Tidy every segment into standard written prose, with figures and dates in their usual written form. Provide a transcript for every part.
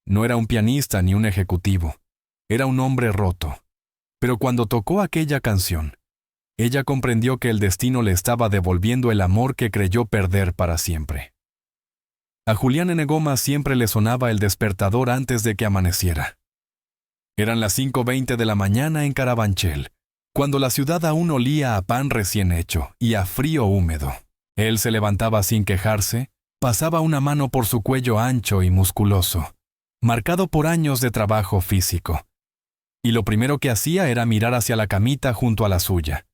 No era un pianista ni un ejecutivo. Era un hombre roto. Pero cuando tocó aquella canción, ella comprendió que el destino le estaba devolviendo el amor que creyó perder para siempre. A Julián N. Gómez siempre le sonaba el despertador antes de que amaneciera. Eran las 5:20 de la mañana en Carabanchel, cuando la ciudad aún olía a pan recién hecho y a frío húmedo. Él se levantaba sin quejarse, pasaba una mano por su cuello ancho y musculoso, marcado por años de trabajo físico. Y lo primero que hacía era mirar hacia la camita junto a la suya.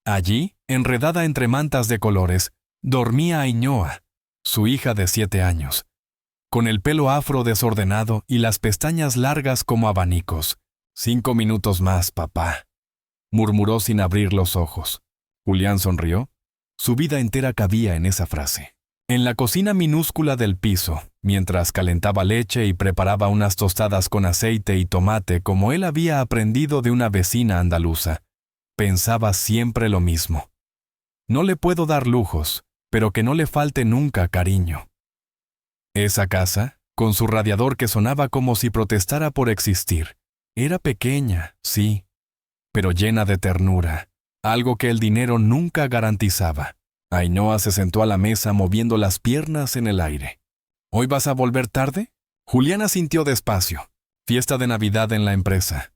Allí, enredada entre mantas de colores, dormía Ainhoa, su hija de 7 años, con el pelo afro desordenado y las pestañas largas como abanicos. 5 minutos más, papá, murmuró sin abrir los ojos. Julián sonrió. Su vida entera cabía en esa frase. En la cocina minúscula del piso, mientras calentaba leche y preparaba unas tostadas con aceite y tomate como él había aprendido de una vecina andaluza, pensaba siempre lo mismo. No le puedo dar lujos, pero que no le falte nunca cariño. Esa casa, con su radiador que sonaba como si protestara por existir, era pequeña, sí, pero llena de ternura, algo que el dinero nunca garantizaba. Ainhoa se sentó a la mesa moviendo las piernas en el aire. ¿Hoy vas a volver tarde? Julián asintió despacio. Fiesta de Navidad en la empresa.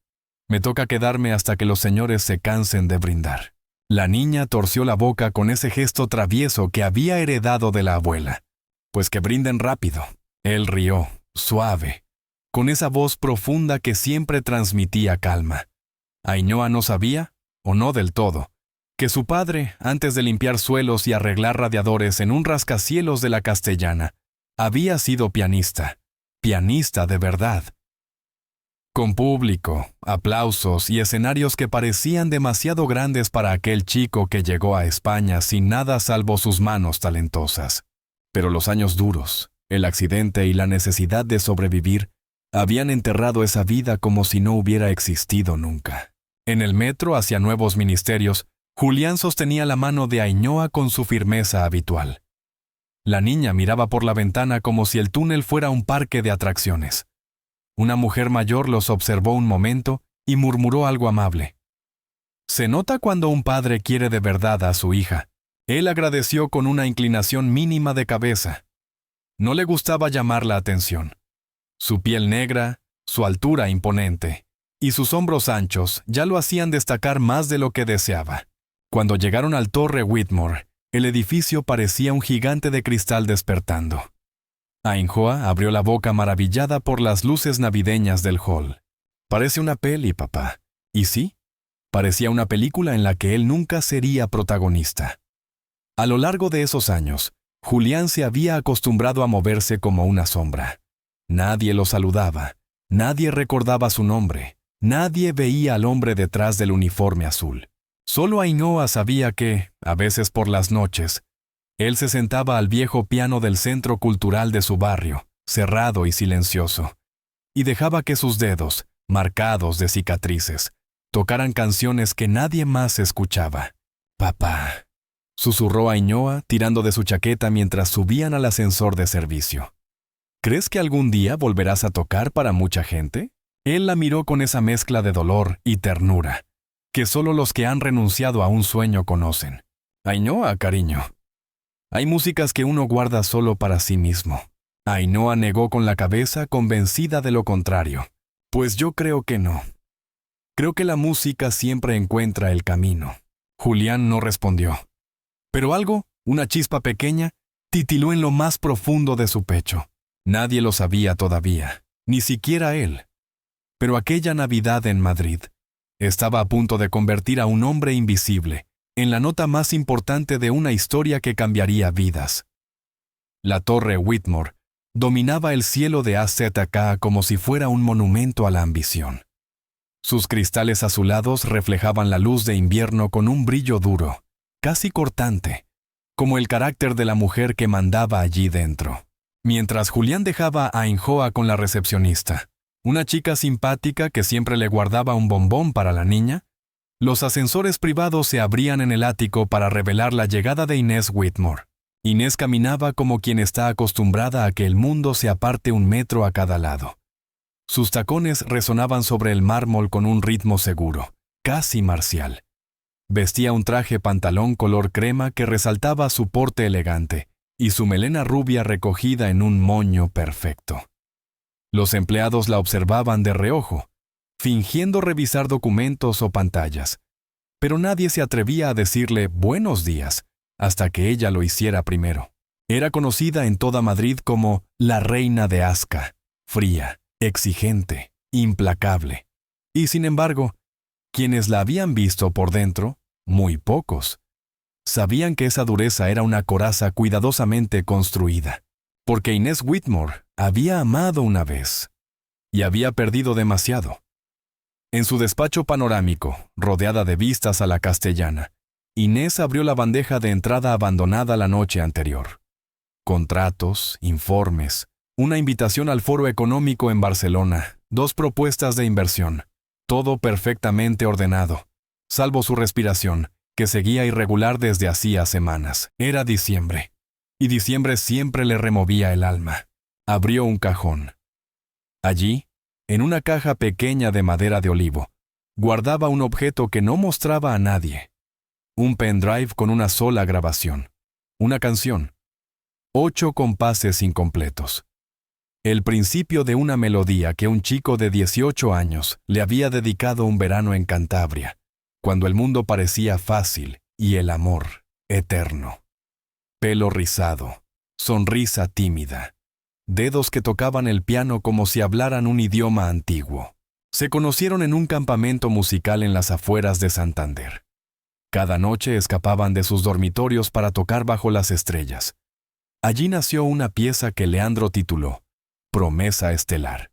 Me toca quedarme hasta que los señores se cansen de brindar. La niña torció la boca con ese gesto travieso que había heredado de la abuela. Pues que brinden rápido. Él rió, suave, con esa voz profunda que siempre transmitía calma. Ainhoa no sabía, o no del todo, que su padre, antes de limpiar suelos y arreglar radiadores en un rascacielos de la Castellana, había sido pianista de verdad. Con público, aplausos y escenarios que parecían demasiado grandes para aquel chico que llegó a España sin nada salvo sus manos talentosas. Pero los años duros, el accidente y la necesidad de sobrevivir habían enterrado esa vida como si no hubiera existido nunca. En el metro hacia nuevos ministerios, Julián sostenía la mano de Ainhoa con su firmeza habitual. La niña miraba por la ventana como si el túnel fuera un parque de atracciones. Una mujer mayor los observó un momento y murmuró algo amable. Se nota cuando un padre quiere de verdad a su hija. Él agradeció con una inclinación mínima de cabeza. No le gustaba llamar la atención. Su piel negra, su altura imponente y sus hombros anchos ya lo hacían destacar más de lo que deseaba. Cuando llegaron al Torre Whitmore, el edificio parecía un gigante de cristal despertando. Ainhoa abrió la boca maravillada por las luces navideñas del hall. Parece una peli, papá. ¿Y sí? Parecía una película en la que él nunca sería protagonista. A lo largo de esos años, Julián se había acostumbrado a moverse como una sombra. Nadie lo saludaba, nadie recordaba su nombre, nadie veía al hombre detrás del uniforme azul. Solo Ainhoa sabía que, a veces por las noches, él se sentaba al viejo piano del centro cultural de su barrio, cerrado y silencioso, y dejaba que sus dedos, marcados de cicatrices, tocaran canciones que nadie más escuchaba. «Papá», susurró Ainhoa tirando de su chaqueta mientras subían al ascensor de servicio. «¿Crees que algún día volverás a tocar para mucha gente?» Él la miró con esa mezcla de dolor y ternura, que solo los que han renunciado a un sueño conocen. «Ainhoa, cariño, hay músicas que uno guarda solo para sí mismo». Ainhoa negó con la cabeza, convencida de lo contrario. «Pues yo creo que no. Creo que la música siempre encuentra el camino». Julián no respondió. Pero algo, una chispa pequeña, titiló en lo más profundo de su pecho. Nadie lo sabía todavía, ni siquiera él. Pero aquella Navidad en Madrid estaba a punto de convertir a un hombre invisible en la nota más importante de una historia que cambiaría vidas. La Torre Whitmore dominaba el cielo de AZK como si fuera un monumento a la ambición. Sus cristales azulados reflejaban la luz de invierno con un brillo duro, casi cortante, como el carácter de la mujer que mandaba allí dentro. Mientras Julián dejaba a Ainhoa con la recepcionista, una chica simpática que siempre le guardaba un bombón para la niña, los ascensores privados se abrían en el ático para revelar la llegada de Inés Whitmore. Inés caminaba como quien está acostumbrada a que el mundo se aparte 1 metro a cada lado. Sus tacones resonaban sobre el mármol con un ritmo seguro, casi marcial. Vestía un traje pantalón color crema que resaltaba su porte elegante y su melena rubia recogida en un moño perfecto. Los empleados la observaban de reojo, fingiendo revisar documentos o pantallas, pero nadie se atrevía a decirle buenos días hasta que ella lo hiciera primero. Era conocida en toda Madrid como la reina de Asca, fría, exigente, implacable. Y sin embargo, quienes la habían visto por dentro, muy pocos, sabían que esa dureza era una coraza cuidadosamente construida, porque Inés Whitmore había amado una vez y había perdido demasiado. En su despacho panorámico, rodeada de vistas a la castellana, Inés abrió la bandeja de entrada abandonada la noche anterior. Contratos, informes, una invitación al Foro Económico en Barcelona, 2 propuestas de inversión, todo perfectamente ordenado, salvo su respiración, que seguía irregular desde hacía semanas. Era diciembre, y diciembre siempre le removía el alma. Abrió un cajón. Allí, en una caja pequeña de madera de olivo, guardaba un objeto que no mostraba a nadie. Un pendrive con una sola grabación. Una canción. 8 compases incompletos. El principio de una melodía que un chico de 18 años le había dedicado un verano en Cantabria, cuando el mundo parecía fácil y el amor eterno. Pelo rizado, sonrisa tímida, dedos que tocaban el piano como si hablaran un idioma antiguo. Se conocieron en un campamento musical en las afueras de Santander. Cada noche escapaban de sus dormitorios para tocar bajo las estrellas. Allí nació una pieza que Leandro tituló Promesa Estelar.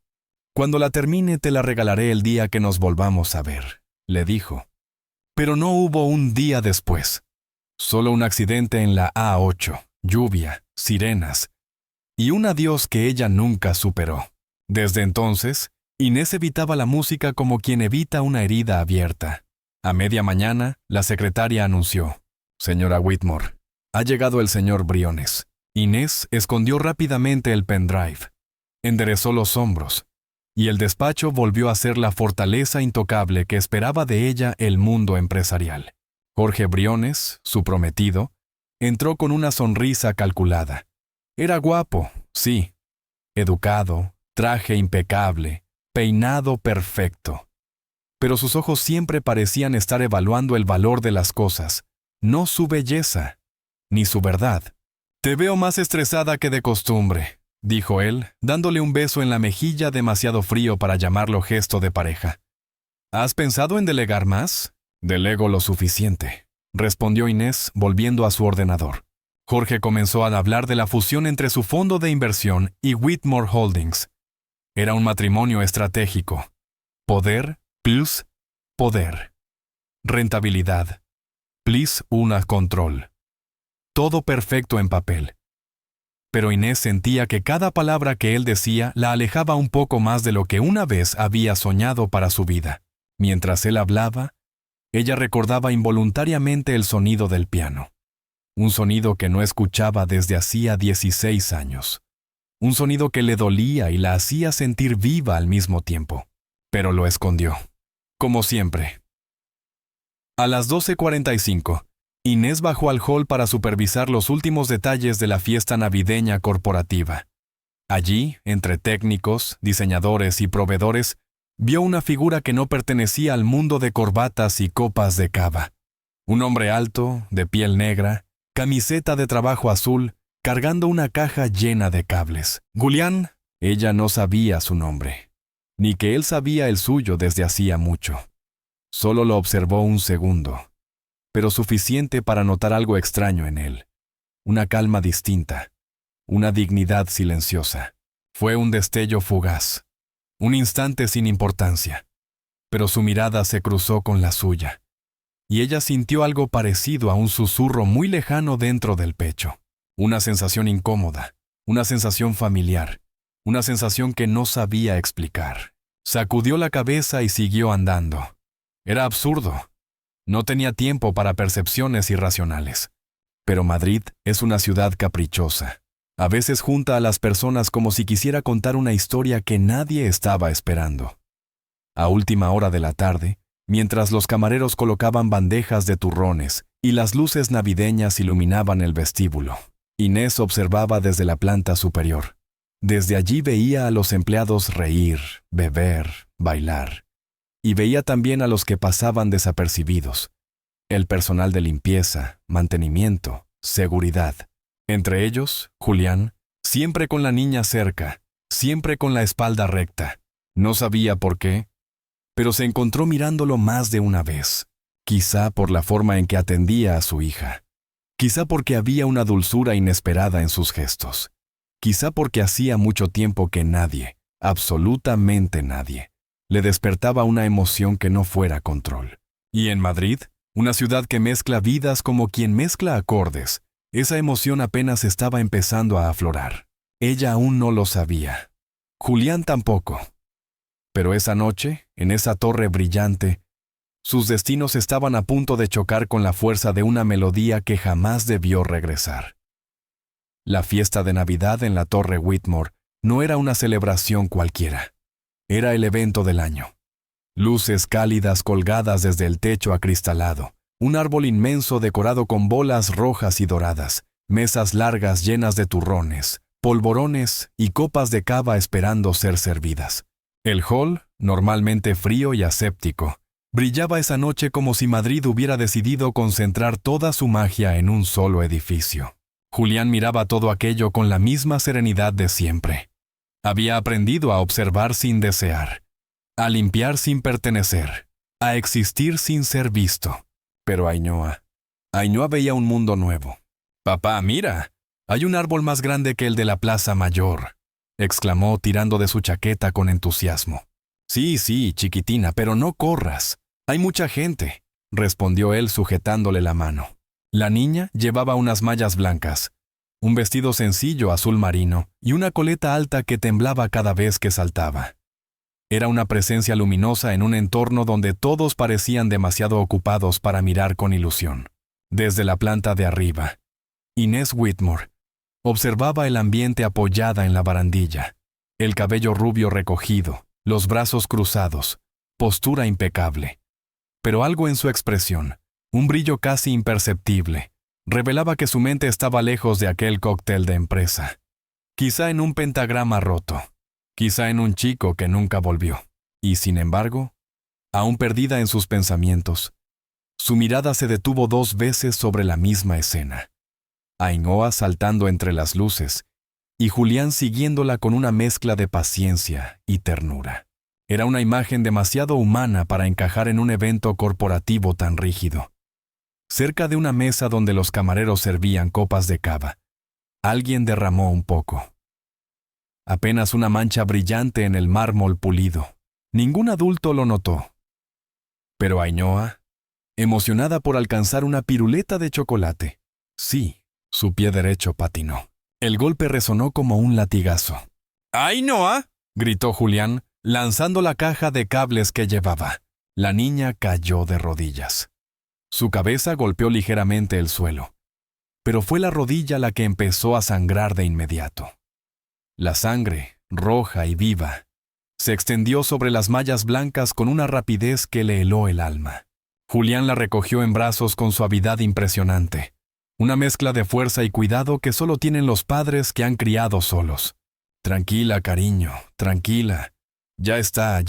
Cuando la termine te la regalaré el día que nos volvamos a ver, le dijo. Pero no hubo un día después. Solo un accidente en la A8, lluvia, sirenas, y un adiós que ella nunca superó. Desde entonces, Inés evitaba la música como quien evita una herida abierta. A media mañana, la secretaria anunció: «Señora Whitmore, ha llegado el señor Briones». Inés escondió rápidamente el pendrive, enderezó los hombros, y el despacho volvió a ser la fortaleza intocable que esperaba de ella el mundo empresarial. Jorge Briones, su prometido, entró con una sonrisa calculada. Era guapo, sí, educado, traje impecable, peinado perfecto. Pero sus ojos siempre parecían estar evaluando el valor de las cosas, no su belleza, ni su verdad. «Te veo más estresada que de costumbre», dijo él, dándole un beso en la mejilla demasiado frío para llamarlo gesto de pareja. «¿Has pensado en delegar más?» «Delego lo suficiente», respondió Inés, volviendo a su ordenador. Jorge comenzó a hablar de la fusión entre su fondo de inversión y Whitmore Holdings. Era un matrimonio estratégico. Poder plus poder. Rentabilidad plus una control. Todo perfecto en papel. Pero Inés sentía que cada palabra que él decía la alejaba un poco más de lo que una vez había soñado para su vida. Mientras él hablaba, ella recordaba involuntariamente el sonido del piano. Un sonido que no escuchaba desde hacía 16 años. Un sonido que le dolía y la hacía sentir viva al mismo tiempo. Pero lo escondió. Como siempre. A las 12:45, Inés bajó al hall para supervisar los últimos detalles de la fiesta navideña corporativa. Allí, entre técnicos, diseñadores y proveedores, vio una figura que no pertenecía al mundo de corbatas y copas de cava. Un hombre alto, de piel negra, camiseta de trabajo azul, cargando una caja llena de cables. Julián, ella no sabía su nombre, ni que él sabía el suyo desde hacía mucho. Solo lo observó un segundo, pero suficiente para notar algo extraño en él. Una calma distinta, una dignidad silenciosa. Fue un destello fugaz, un instante sin importancia, pero su mirada se cruzó con la suya, y ella sintió algo parecido a un susurro muy lejano dentro del pecho. Una sensación incómoda, una sensación familiar, una sensación que no sabía explicar. Sacudió la cabeza y siguió andando. Era absurdo. No tenía tiempo para percepciones irracionales. Pero Madrid es una ciudad caprichosa. A veces junta a las personas como si quisiera contar una historia que nadie estaba esperando. A última hora de la tarde, mientras los camareros colocaban bandejas de turrones y las luces navideñas iluminaban el vestíbulo, Inés observaba desde la planta superior. Desde allí veía a los empleados reír, beber, bailar. Y veía también a los que pasaban desapercibidos. El personal de limpieza, mantenimiento, seguridad. Entre ellos, Julián, siempre con la niña cerca, siempre con la espalda recta. No sabía por qué, pero se encontró mirándolo más de una vez. Quizá por la forma en que atendía a su hija. Quizá porque había una dulzura inesperada en sus gestos. Quizá porque hacía mucho tiempo que nadie, absolutamente nadie, le despertaba una emoción que no fuera control. Y en Madrid, una ciudad que mezcla vidas como quien mezcla acordes, esa emoción apenas estaba empezando a aflorar. Ella aún no lo sabía. Julián tampoco. Pero esa noche, en esa torre brillante, sus destinos estaban a punto de chocar con la fuerza de una melodía que jamás debió regresar. La fiesta de Navidad en la Torre Whitmore no era una celebración cualquiera. Era el evento del año. Luces cálidas colgadas desde el techo acristalado, un árbol inmenso decorado con bolas rojas y doradas, mesas largas llenas de turrones, polvorones y copas de cava esperando ser servidas. El hall, normalmente frío y aséptico, brillaba esa noche como si Madrid hubiera decidido concentrar toda su magia en un solo edificio. Julián miraba todo aquello con la misma serenidad de siempre. Había aprendido a observar sin desear, a limpiar sin pertenecer, a existir sin ser visto. Pero Ainhoa veía un mundo nuevo. «Papá, mira, hay un árbol más grande que el de la Plaza Mayor», exclamó tirando de su chaqueta con entusiasmo. Sí, chiquitina, pero no corras. Hay mucha gente», respondió él sujetándole la mano. La niña llevaba unas mallas blancas, un vestido sencillo azul marino y una coleta alta que temblaba cada vez que saltaba. Era una presencia luminosa en un entorno donde todos parecían demasiado ocupados para mirar con ilusión. Desde la planta de arriba, Inés Whitmore observaba el ambiente apoyada en la barandilla, el cabello rubio recogido, los brazos cruzados, postura impecable. Pero algo en su expresión, un brillo casi imperceptible, revelaba que su mente estaba lejos de aquel cóctel de empresa. Quizá en un pentagrama roto, quizá en un chico que nunca volvió. Y sin embargo, aún perdida en sus pensamientos, su mirada se detuvo 2 veces sobre la misma escena. Ainhoa saltando entre las luces, y Julián siguiéndola con una mezcla de paciencia y ternura. Era una imagen demasiado humana para encajar en un evento corporativo tan rígido. Cerca de una mesa donde los camareros servían copas de cava, alguien derramó un poco. Apenas una mancha brillante en el mármol pulido. Ningún adulto lo notó. Pero Ainhoa, emocionada por alcanzar una piruleta de chocolate, sí, su pie derecho patinó. El golpe resonó como un latigazo. «¡Ainhoa!», gritó Julián, lanzando la caja de cables que llevaba. La niña cayó de rodillas. Su cabeza golpeó ligeramente el suelo, pero fue la rodilla la que empezó a sangrar de inmediato. La sangre, roja y viva, se extendió sobre las mallas blancas con una rapidez que le heló el alma. Julián la recogió en brazos con suavidad impresionante, una mezcla de fuerza y cuidado que solo tienen los padres que han criado solos. «Tranquila, cariño, tranquila. Ya está»,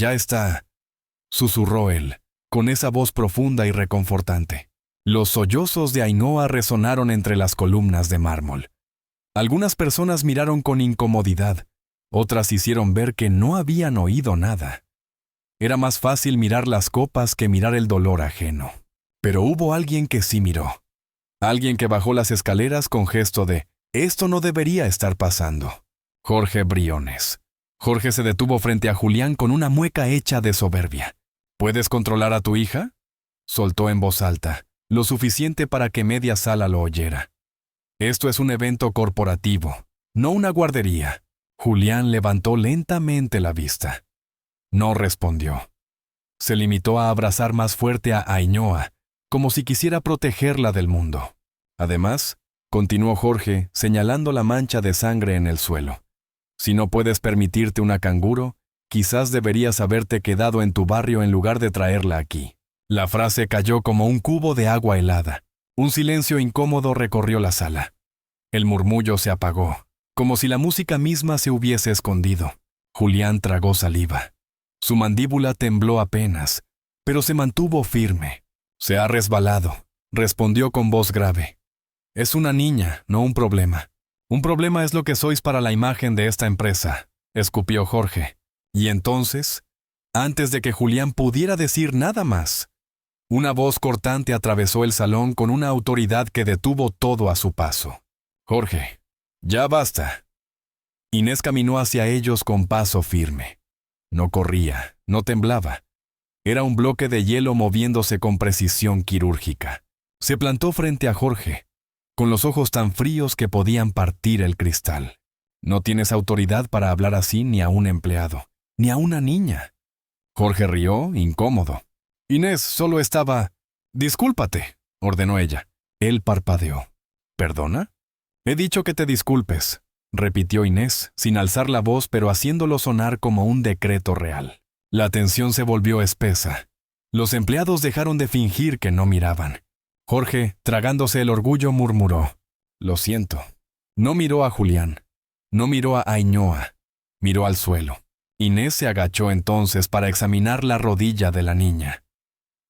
susurró él, con esa voz profunda y reconfortante. Los sollozos de Ainhoa resonaron entre las columnas de mármol. Algunas personas miraron con incomodidad, otras hicieron ver que no habían oído nada. Era más fácil mirar las copas que mirar el dolor ajeno. Pero hubo alguien que sí miró. Alguien que bajó las escaleras con gesto de «esto no debería estar pasando». Jorge Briones. Jorge se detuvo frente a Julián con una mueca hecha de soberbia. «¿Puedes controlar a tu hija?», soltó en voz alta, lo suficiente para que media sala lo oyera. «Esto es un evento corporativo, no una guardería». Julián levantó lentamente la vista. No respondió. Se limitó a abrazar más fuerte a Ainhoa, como si quisiera protegerla del mundo. Además, continuó Jorge, señalando la mancha de sangre en el suelo. Si no puedes permitirte una canguro, quizás deberías haberte quedado en tu barrio en lugar de traerla aquí. La frase cayó como un cubo de agua helada. Un silencio incómodo recorrió la sala. El murmullo se apagó, como si la música misma se hubiese escondido. Julián tragó saliva. Su mandíbula tembló apenas, pero se mantuvo firme. «Se ha resbalado», respondió con voz grave. «Es una niña, no un problema. Un problema es lo que sois para la imagen de esta empresa», escupió Jorge. Y entonces, antes de que Julián pudiera decir nada más, una voz cortante atravesó el salón con una autoridad que detuvo todo a su paso. «Jorge, ya basta». Inés caminó hacia ellos con paso firme. No corría, no temblaba. Era un bloque de hielo moviéndose con precisión quirúrgica. Se plantó frente a Jorge, con los ojos tan fríos que podían partir el cristal. «No tienes autoridad para hablar así ni a un empleado, ni a una niña». Jorge rió, incómodo. «Inés solo estaba...» «Discúlpate», ordenó ella. Él parpadeó. «¿Perdona?» «He dicho que te disculpes», repitió Inés, sin alzar la voz pero haciéndolo sonar como un decreto real. La tensión se volvió espesa. Los empleados dejaron de fingir que no miraban. Jorge, tragándose el orgullo, murmuró: «Lo siento». No miró a Julián. No miró a Ainhoa. Miró al suelo. Inés se agachó entonces para examinar la rodilla de la niña.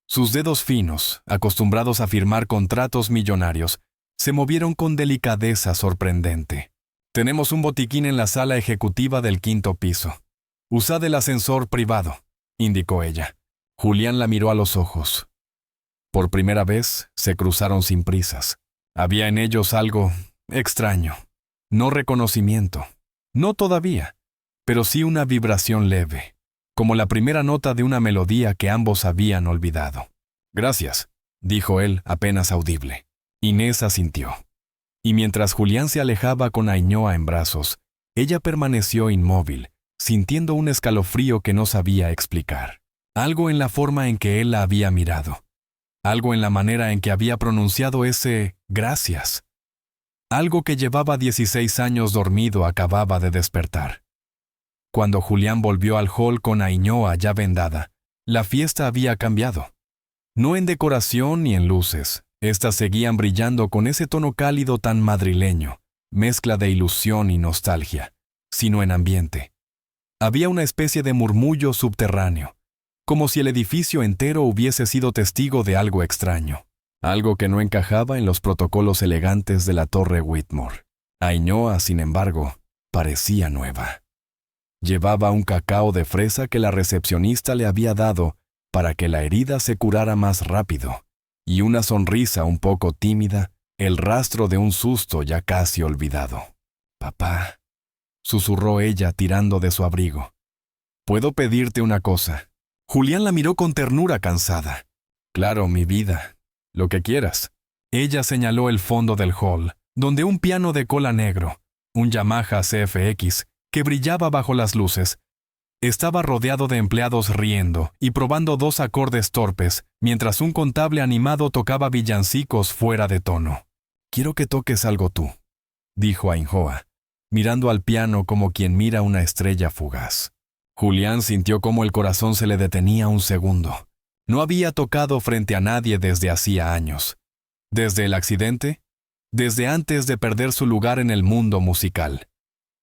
Sus dedos finos, acostumbrados a firmar contratos millonarios, se movieron con delicadeza sorprendente. «Tenemos un botiquín en la sala ejecutiva del 5º piso. Usad el ascensor privado», indicó ella. Julián la miró a los ojos. Por primera vez se cruzaron sin prisas. Había en ellos algo extraño. No reconocimiento. No todavía, pero sí una vibración leve, como la primera nota de una melodía que ambos habían olvidado. «Gracias», dijo él, apenas audible. Inés asintió. Y mientras Julián se alejaba con Ainhoa en brazos, ella permaneció inmóvil, sintiendo un escalofrío que no sabía explicar. Algo en la forma en que él la había mirado. Algo en la manera en que había pronunciado ese «gracias». Algo que llevaba 16 años dormido acababa de despertar. Cuando Julián volvió al hall con Ainhoa ya vendada, la fiesta había cambiado. No en decoración ni en luces. Estas seguían brillando con ese tono cálido tan madrileño, mezcla de ilusión y nostalgia, sino en ambiente. Había una especie de murmullo subterráneo, como si el edificio entero hubiese sido testigo de algo extraño, algo que no encajaba en los protocolos elegantes de la Torre Whitmore. Ainhoa, sin embargo, parecía nueva. Llevaba un cacao de fresa que la recepcionista le había dado para que la herida se curara más rápido, y una sonrisa un poco tímida, el rastro de un susto ya casi olvidado. «Papá», susurró ella tirando de su abrigo. «¿Puedo pedirte una cosa?» Julián la miró con ternura cansada. «Claro, mi vida. Lo que quieras». Ella señaló el fondo del hall, donde un piano de cola negro, un Yamaha CFX, que brillaba bajo las luces, estaba rodeado de empleados riendo y probando 2 acordes torpes, mientras un contable animado tocaba villancicos fuera de tono. «Quiero que toques algo tú», dijo Ainhoa, mirando al piano como quien mira una estrella fugaz. Julián sintió cómo el corazón se le detenía un segundo. No había tocado frente a nadie desde hacía años. Desde el accidente, desde antes de perder su lugar en el mundo musical.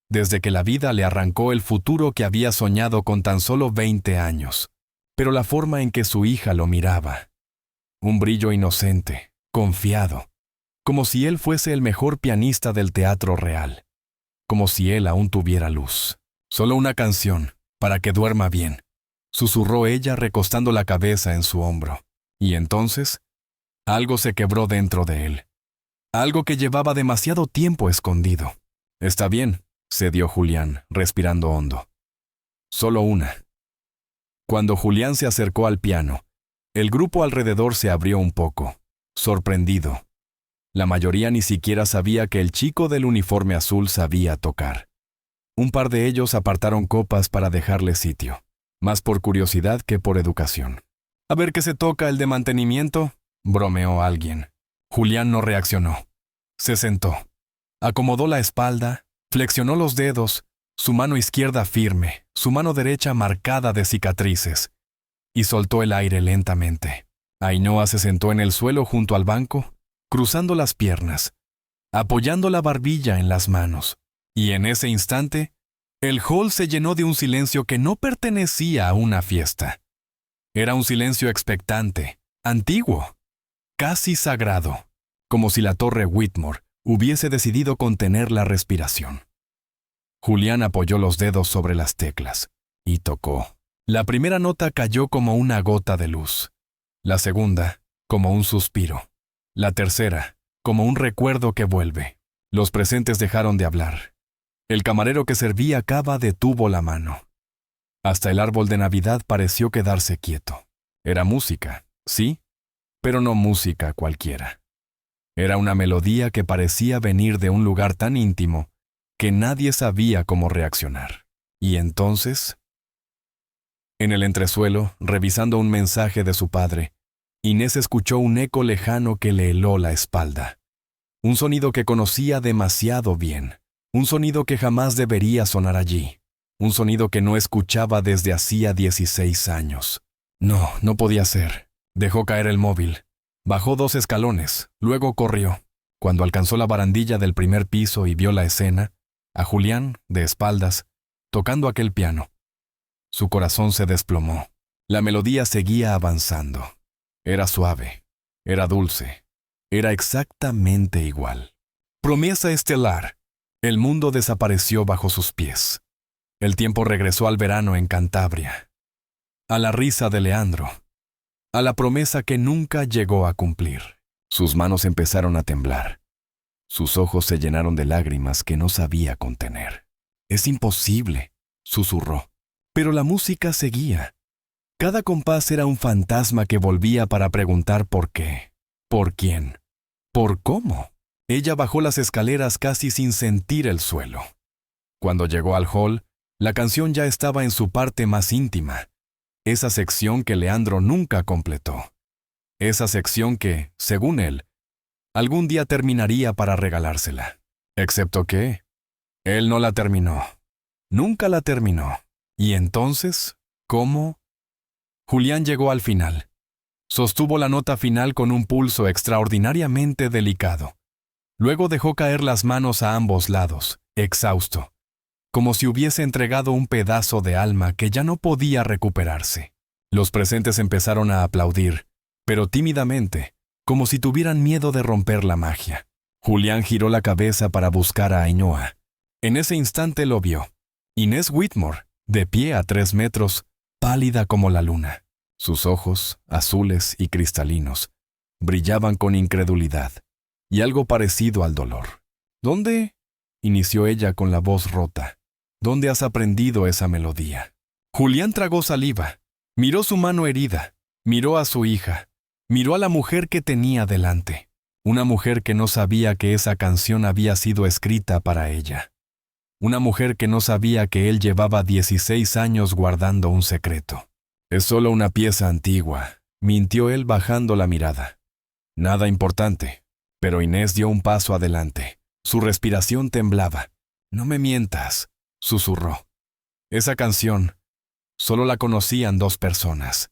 Desde que la vida le arrancó el futuro que había soñado con tan solo 20 años. Pero la forma en que su hija lo miraba. Un brillo inocente, confiado, como si él fuese el mejor pianista del teatro real. Como si él aún tuviera luz. «Solo una canción, para que duerma bien», susurró ella recostando la cabeza en su hombro. Y entonces, algo se quebró dentro de él. Algo que llevaba demasiado tiempo escondido. «Está bien», cedió Julián, respirando hondo. «Solo una». Cuando Julián se acercó al piano, el grupo alrededor se abrió un poco, sorprendido. La mayoría ni siquiera sabía que el chico del uniforme azul sabía tocar. Un par de ellos apartaron copas para dejarle sitio, más por curiosidad que por educación. «A ver qué se toca el de mantenimiento», bromeó alguien. Julián no reaccionó. Se sentó. Acomodó la espalda, flexionó los dedos, su mano izquierda firme, su mano derecha marcada de cicatrices, y soltó el aire lentamente. Ainhoa se sentó en el suelo junto al banco, cruzando las piernas, apoyando la barbilla en las manos, y en ese instante, el hall se llenó de un silencio que no pertenecía a una fiesta. Era un silencio expectante, antiguo, casi sagrado, como si la torre Whitmore hubiese decidido contener la respiración. Julián apoyó los dedos sobre las teclas y tocó. La primera nota cayó como una gota de luz, la segunda como un suspiro, la tercera como un recuerdo que vuelve. Los presentes dejaron de hablar. El camarero que servía cava detuvo la mano. Hasta el árbol de Navidad pareció quedarse quieto. Era música, sí, pero no música cualquiera. Era una melodía que parecía venir de un lugar tan íntimo que nadie sabía cómo reaccionar. Y entonces, en el entresuelo, revisando un mensaje de su padre, Inés escuchó un eco lejano que le heló la espalda. Un sonido que conocía demasiado bien. Un sonido que jamás debería sonar allí. Un sonido que no escuchaba desde hacía 16 años. No podía ser. Dejó caer el móvil. Bajó 2 escalones, luego corrió. Cuando alcanzó la barandilla del primer piso y vio la escena, a Julián, de espaldas, tocando aquel piano. Su corazón se desplomó. La melodía seguía avanzando. Era suave, era dulce, era exactamente igual. Promesa estelar. El mundo desapareció bajo sus pies. El tiempo regresó al verano en Cantabria, a la risa de Leandro, a la promesa que nunca llegó a cumplir. Sus manos empezaron a temblar. Sus ojos se llenaron de lágrimas que no sabía contener. «Es imposible», susurró. Pero la música seguía. Cada compás era un fantasma que volvía para preguntar por qué, por quién, por cómo. Ella bajó las escaleras casi sin sentir el suelo. Cuando llegó al hall, la canción ya estaba en su parte más íntima, esa sección que Leandro nunca completó. Esa sección que, según él, algún día terminaría para regalársela. Excepto que él no la terminó. Nunca la terminó. Y entonces, ¿cómo? Julián llegó al final. Sostuvo la nota final con un pulso extraordinariamente delicado. Luego dejó caer las manos a ambos lados, exhausto, como si hubiese entregado un pedazo de alma que ya no podía recuperarse. Los presentes empezaron a aplaudir, pero tímidamente, como si tuvieran miedo de romper la magia. Julián giró la cabeza para buscar a Ainhoa. En ese instante lo vio. Inés Whitmore, de pie a 3 metros, pálida como la luna. Sus ojos, azules y cristalinos, brillaban con incredulidad y algo parecido al dolor. «¿Dónde?» inició ella con la voz rota. «¿Dónde has aprendido esa melodía?» Julián tragó saliva. Miró su mano herida. Miró a su hija. Miró a la mujer que tenía delante. Una mujer que no sabía que esa canción había sido escrita para ella. Una mujer que no sabía que él llevaba 16 años guardando un secreto. «Es solo una pieza antigua», mintió él bajando la mirada. «Nada importante». Pero Inés dio un paso adelante. Su respiración temblaba. «No me mientas», susurró. «Esa canción, solo la conocían 2 personas.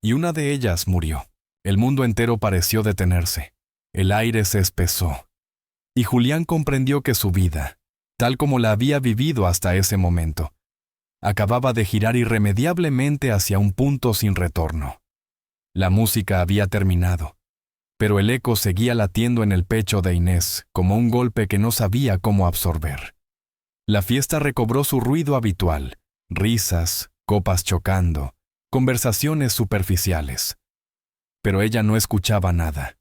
Y una de ellas murió». El mundo entero pareció detenerse. El aire se espesó. Y Julián comprendió que su vida, tal como la había vivido hasta ese momento, acababa de girar irremediablemente hacia un punto sin retorno. La música había terminado, pero el eco seguía latiendo en el pecho de Inés como un golpe que no sabía cómo absorber. La fiesta recobró su ruido habitual, risas, copas chocando, conversaciones superficiales. Pero ella no escuchaba nada.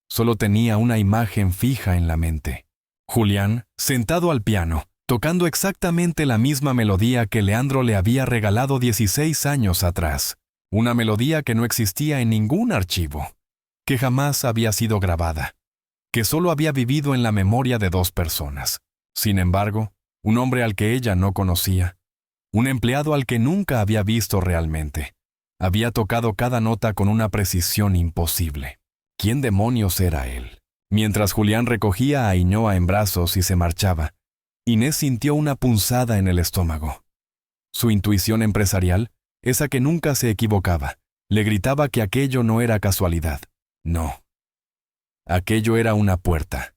Solo tenía una imagen fija en la mente. Julián, sentado al piano, tocando exactamente la misma melodía que Leandro le había regalado 16 años atrás. Una melodía que no existía en ningún archivo, que jamás había sido grabada, que solo había vivido en la memoria de 2 personas. Sin embargo, un hombre al que ella no conocía, un empleado al que nunca había visto realmente, había tocado cada nota con una precisión imposible. ¿Quién demonios era él? Mientras Julián recogía a Ainhoa en brazos y se marchaba, Inés sintió una punzada en el estómago. Su intuición empresarial, esa que nunca se equivocaba, le gritaba que aquello no era casualidad. No. Aquello era una puerta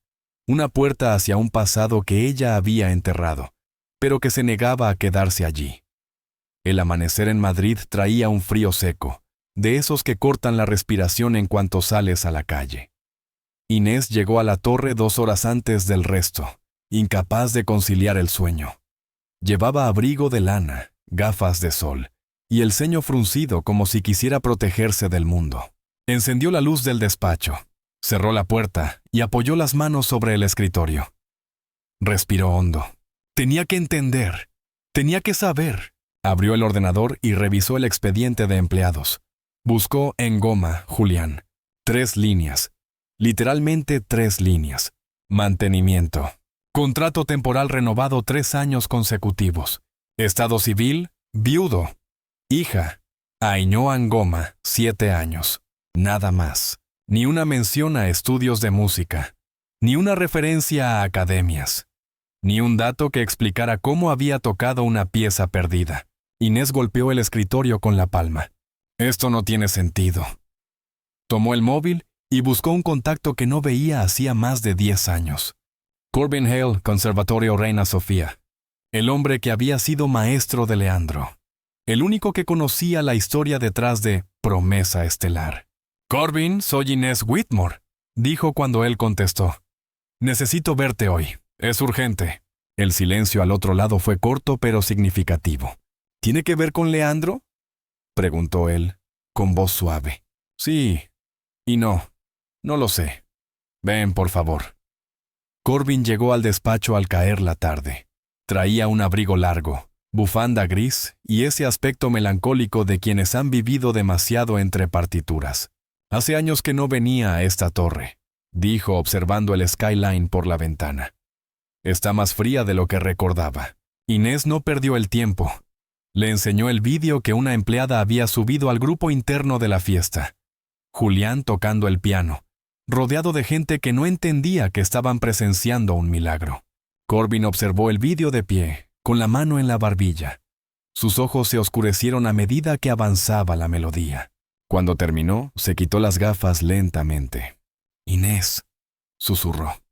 hacia un pasado que ella había enterrado, pero que se negaba a quedarse allí. El amanecer en Madrid traía un frío seco, de esos que cortan la respiración en cuanto sales a la calle. Inés llegó a la torre 2 horas antes del resto, incapaz de conciliar el sueño. Llevaba abrigo de lana, gafas de sol, y el ceño fruncido como si quisiera protegerse del mundo. Encendió la luz del despacho, cerró la puerta y apoyó las manos sobre el escritorio. Respiró hondo. Tenía que entender, tenía que saber. Abrió el ordenador y revisó el expediente de empleados. Buscó en goma, Julián. 3 líneas. Literalmente 3 líneas. Mantenimiento. Contrato temporal renovado 3 años consecutivos. Estado civil, viudo. Hija, Ainhoa Ngoma, 7 años. Nada más. Ni una mención a estudios de música. Ni una referencia a academias. Ni un dato que explicara cómo había tocado una pieza perdida. Inés golpeó el escritorio con la palma. Esto no tiene sentido. Tomó el móvil y buscó un contacto que no veía hacía más de 10 años. Corbin Hale, Conservatorio Reina Sofía. El hombre que había sido maestro de Leandro. El único que conocía la historia detrás de Promesa Estelar. Corbin, soy Inés Whitmore, dijo cuando él contestó. Necesito verte hoy. Es urgente. El silencio al otro lado fue corto pero significativo. ¿Tiene que ver con Leandro?, preguntó él, con voz suave. Sí, y no. No lo sé. Ven, por favor. Corbin llegó al despacho al caer la tarde. Traía un abrigo largo, bufanda gris y ese aspecto melancólico de quienes han vivido demasiado entre partituras. Hace años que no venía a esta torre, dijo observando el skyline por la ventana. Está más fría de lo que recordaba. Inés no perdió el tiempo. Le enseñó el vídeo que una empleada había subido al grupo interno de la fiesta. Julián tocando el piano, rodeado de gente que no entendía que estaban presenciando un milagro. Corbin observó el vídeo de pie, con la mano en la barbilla. Sus ojos se oscurecieron a medida que avanzaba la melodía. Cuando terminó, se quitó las gafas lentamente. Inés, susurró.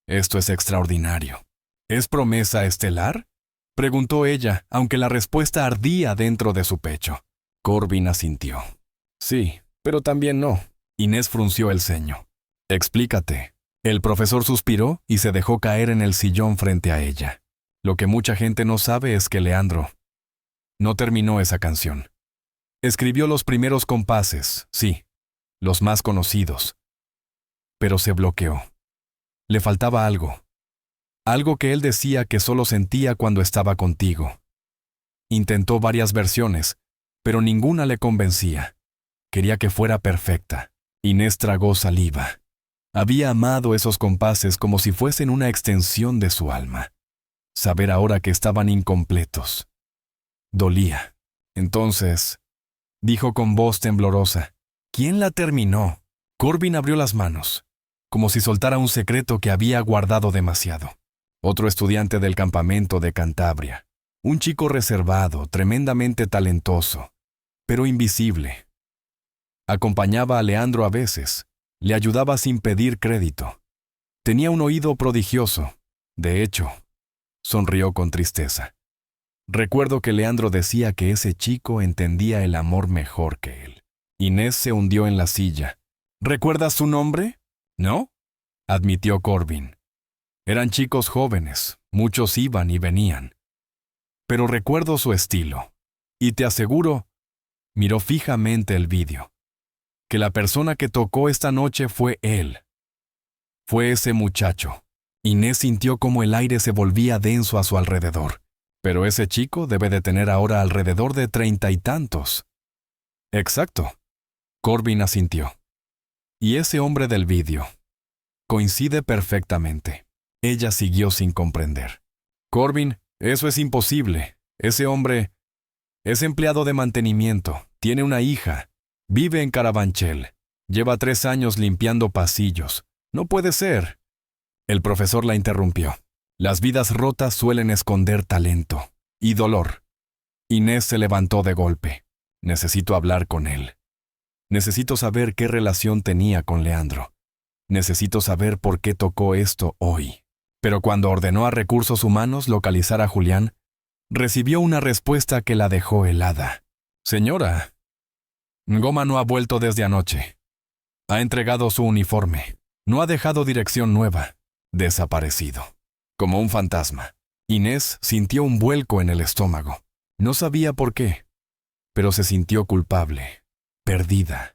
Esto es extraordinario. ¿Es Promesa Estelar?, preguntó ella, aunque la respuesta ardía dentro de su pecho. Corbin asintió. Sí, pero también no. Inés frunció el ceño. Explícate. El profesor suspiró y se dejó caer en el sillón frente a ella. Lo que mucha gente no sabe es que Leandro no terminó esa canción. Escribió los primeros compases, sí, los más conocidos. Pero se bloqueó. Le faltaba algo. Algo que él decía que solo sentía cuando estaba contigo. Intentó varias versiones, pero ninguna le convencía. Quería que fuera perfecta. Inés tragó saliva. Había amado esos compases como si fuesen una extensión de su alma. Saber ahora que estaban incompletos dolía. Entonces, dijo con voz temblorosa, ¿quién la terminó? Corbin abrió las manos, como si soltara un secreto que había guardado demasiado. Otro estudiante del campamento de Cantabria. Un chico reservado, tremendamente talentoso, pero invisible. Acompañaba a Leandro a veces, le ayudaba sin pedir crédito. Tenía un oído prodigioso. De hecho, sonrió con tristeza. Recuerdo que Leandro decía que ese chico entendía el amor mejor que él. Inés se hundió en la silla. ¿Recuerdas su nombre? ¿No?, admitió Corbin. Eran chicos jóvenes, muchos iban y venían. Pero recuerdo su estilo. Y te aseguro, miró fijamente el vídeo, que la persona que tocó esta noche fue él. Fue ese muchacho. Inés sintió como el aire se volvía denso a su alrededor. Pero ese chico debe de tener ahora alrededor de 30 y tantos. Exacto. Corbin asintió. Y ese hombre del vídeo. Coincide perfectamente. Ella siguió sin comprender. Corbin, eso es imposible. Ese hombre es empleado de mantenimiento, tiene una hija, vive en Carabanchel, lleva 3 años limpiando pasillos, No puede ser. El profesor la interrumpió. Las vidas rotas suelen esconder talento y dolor. Inés se levantó de golpe. Necesito hablar con él. Necesito saber qué relación tenía con Leandro. Necesito saber por qué tocó esto hoy. Pero cuando ordenó a Recursos Humanos localizar a Julián, recibió una respuesta que la dejó helada. Señora, Goma no ha vuelto desde anoche. Ha entregado su uniforme. No ha dejado dirección nueva. Desaparecido. Como un fantasma. Inés sintió un vuelco en el estómago. No sabía por qué, pero se sintió culpable, perdida,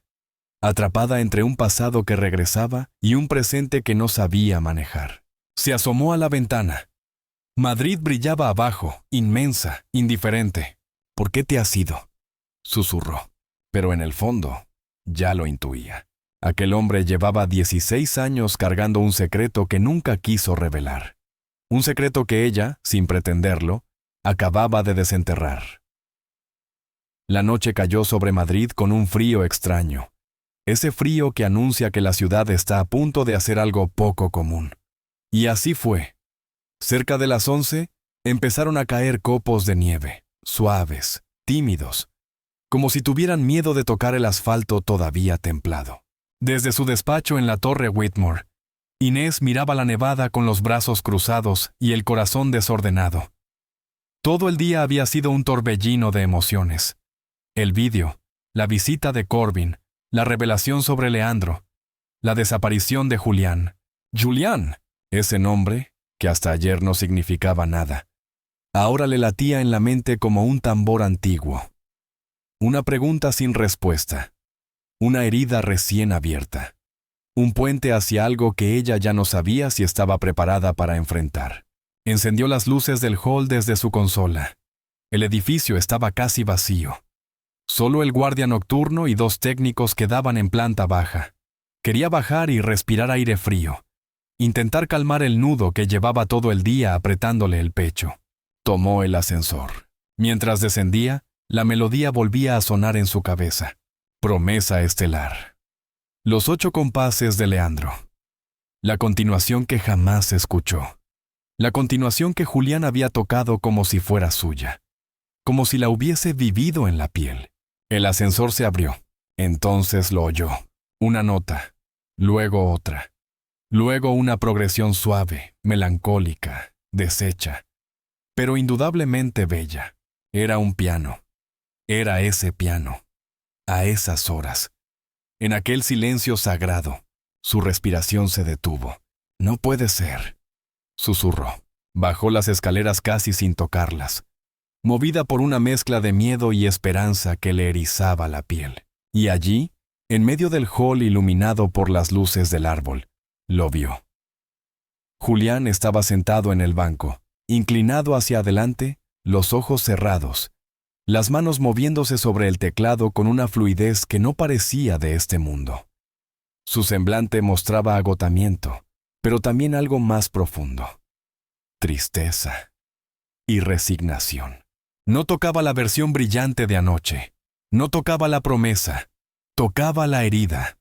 atrapada entre un pasado que regresaba y un presente que no sabía manejar. Se asomó a la ventana. Madrid brillaba abajo, inmensa, indiferente. ¿Por qué te has ido?, susurró. Pero en el fondo, ya lo intuía. Aquel hombre llevaba 16 años cargando un secreto que nunca quiso revelar. Un secreto que ella, sin pretenderlo, acababa de desenterrar. La noche cayó sobre Madrid con un frío extraño. Ese frío que anuncia que la ciudad está a punto de hacer algo poco común. Y así fue. Cerca de las 11, empezaron a caer copos de nieve, suaves, tímidos, como si tuvieran miedo de tocar el asfalto todavía templado. Desde su despacho en la Torre Whitmore, Inés miraba la nevada con los brazos cruzados y el corazón desordenado. Todo el día había sido un torbellino de emociones. El vídeo, la visita de Corbin, la revelación sobre Leandro, la desaparición de Julián. Julián, ese nombre, que hasta ayer no significaba nada, ahora le latía en la mente como un tambor antiguo. Una pregunta sin respuesta. Una herida recién abierta. Un puente hacia algo que ella ya no sabía si estaba preparada para enfrentar. Encendió las luces del hall desde su consola. El edificio estaba casi vacío. Solo el guardia nocturno y 2 técnicos quedaban en planta baja. Quería bajar y respirar aire frío. Intentar calmar el nudo que llevaba todo el día apretándole el pecho. Tomó el ascensor. Mientras descendía, la melodía volvía a sonar en su cabeza. Promesa estelar. Los 8 compases de Leandro. La continuación que jamás escuchó. La continuación que Julián había tocado como si fuera suya. Como si la hubiese vivido en la piel. El ascensor se abrió. Entonces lo oyó. Una nota. Luego otra. Luego una progresión suave, melancólica, deshecha. Pero indudablemente bella. Era un piano. Era ese piano. A esas horas. En aquel silencio sagrado, su respiración se detuvo. No puede ser, susurró. Bajó las escaleras casi sin tocarlas, movida por una mezcla de miedo y esperanza que le erizaba la piel. Y allí, en medio del hall iluminado por las luces del árbol, lo vio. Julián estaba sentado en el banco, inclinado hacia adelante, los ojos cerrados, las manos moviéndose sobre el teclado con una fluidez que no parecía de este mundo. Su semblante mostraba agotamiento, pero también algo más profundo. Tristeza y resignación. No tocaba la versión brillante de anoche. No tocaba la promesa. Tocaba la herida.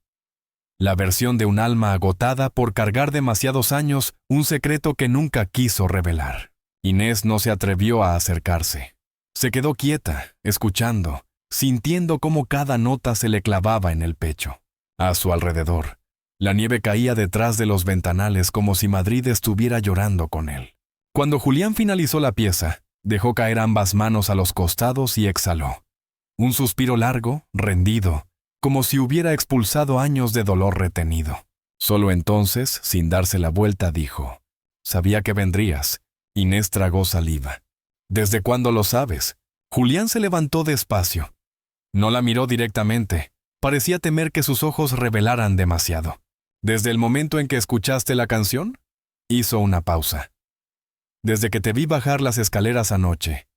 La versión de un alma agotada por cargar demasiados años un secreto que nunca quiso revelar. Inés no se atrevió a acercarse. Se quedó quieta, escuchando, sintiendo cómo cada nota se le clavaba en el pecho. A su alrededor, la nieve caía detrás de los ventanales como si Madrid estuviera llorando con él. Cuando Julián finalizó la pieza, dejó caer ambas manos a los costados y exhaló. Un suspiro largo, rendido, como si hubiera expulsado años de dolor retenido. Solo entonces, sin darse la vuelta, dijo: «Sabía que vendrías». Inés tragó saliva. «¿Desde cuándo lo sabes?». Julián se levantó despacio. No la miró directamente. Parecía temer que sus ojos revelaran demasiado. «¿Desde el momento en que escuchaste la canción?». Hizo una pausa. «Desde que te vi bajar las escaleras anoche.